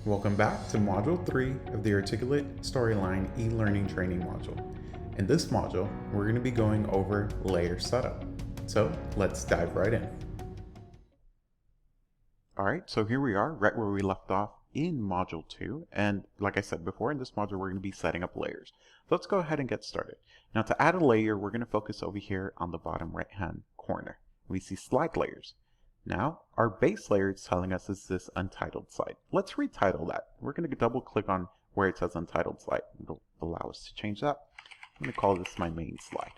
Welcome back to Module 3 of the Articulate Storyline e-learning training module. In this module, we're going to be going over layer setup. So let's dive right in. Alright, so here we are, right where we left off in Module 2. And like I said before, in this module, we're going to be setting up layers. So let's go ahead and get started. Now to add a layer, we're going to focus over here on the bottom right-hand corner. We see slide layers. Now, our base layer is telling us is this untitled slide. Let's retitle that. We're going to double click on where it says untitled slide. It'll allow us to change that. I'm going to call this my main slide.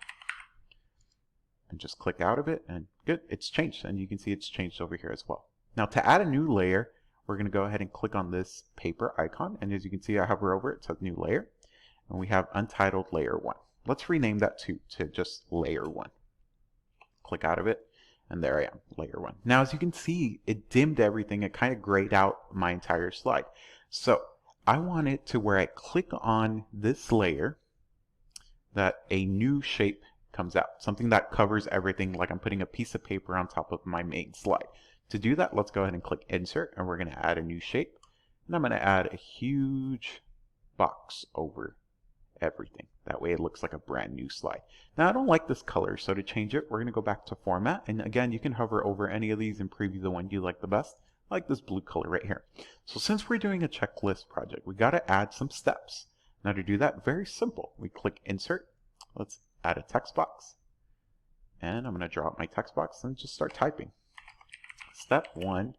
And just click out of it and good, it's changed. And you can see it's changed over here as well. Now to add a new layer, we're going to go ahead and click on this paper icon. And as you can see, I hover over it, it says new layer. And we have untitled layer 1. Let's rename that to just layer 1. Click out of it. And there I am, layer 1. Now, as you can see, it dimmed everything. It kind of grayed out my entire slide. So I want it to where I click on this layer that a new shape comes out. Something that covers everything, like I'm putting a piece of paper on top of my main slide. To do that, let's go ahead and click insert, and we're going to add a new shape. And I'm going to add a huge box over everything. That way it looks like a brand new slide. Now I don't like this color, so to change it, we're going to go back to format. And again, you can hover over any of these and preview the one you like the best, like this blue color right here. So since we're doing a checklist project, we got to add some steps. Now to do that, very simple. We click insert. Let's add a text box. And I'm going to draw up my text box and just start typing. Step 1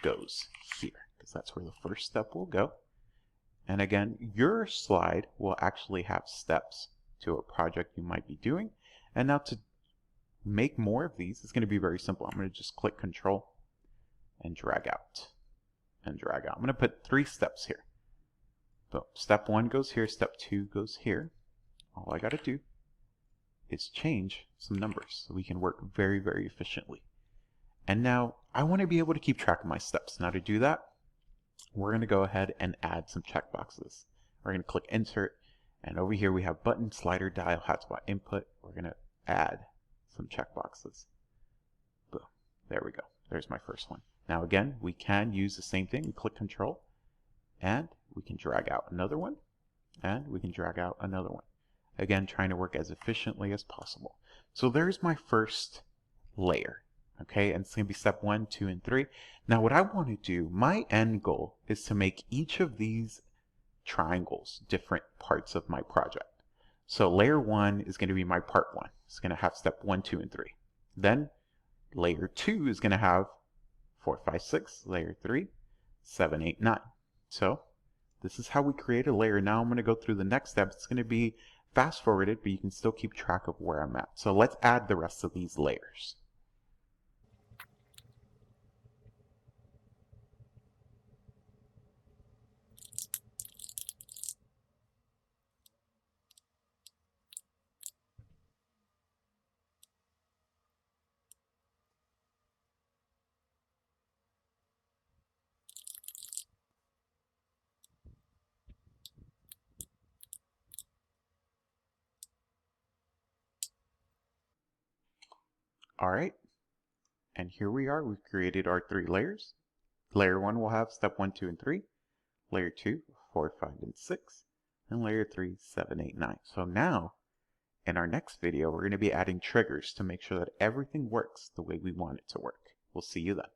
goes here, because that's where the first step will go. And again, your slide will actually have steps to a project you might be doing. And now to make more of these, it's going to be very simple. I'm going to just click Control and drag out and drag out. I'm going to put 3 steps here. So step 1 goes here, step 2 goes here. All I got to do is change some numbers so we can work very, very efficiently. And now I want to be able to keep track of my steps. Now to do that, we're going to go ahead and add some checkboxes. We're going to click insert, and over here we have button, slider, dial, hotspot, input. We're going to add some checkboxes. Boom. There we go. There's my first one. Now again, we can use the same thing. We click Control, and we can drag out another one, and we can drag out another one. Again, trying to work as efficiently as possible. So there's my first layer. Okay, and it's going to be step 1, 2, and 3. Now what I want to do, my end goal is to make each of these triangles different parts of my project. So layer 1 is going to be my part 1. It's going to have step 1, 2, and 3. Then layer 2 is going to have 4, 5, 6. Layer 3, 7, 8, 9. So this is how we create a layer. Now I'm going to go through the next step. It's going to be fast forwarded, but you can still keep track of where I'm at. So let's add the rest of these layers. Alright, and here we are. We've created our 3 layers. Layer 1 will have step 1, 2, and 3. Layer 2, 4, 5, and 6. And layer 3, 7, 8, 9. So now, in our next video, we're going to be adding triggers to make sure that everything works the way we want it to work. We'll see you then.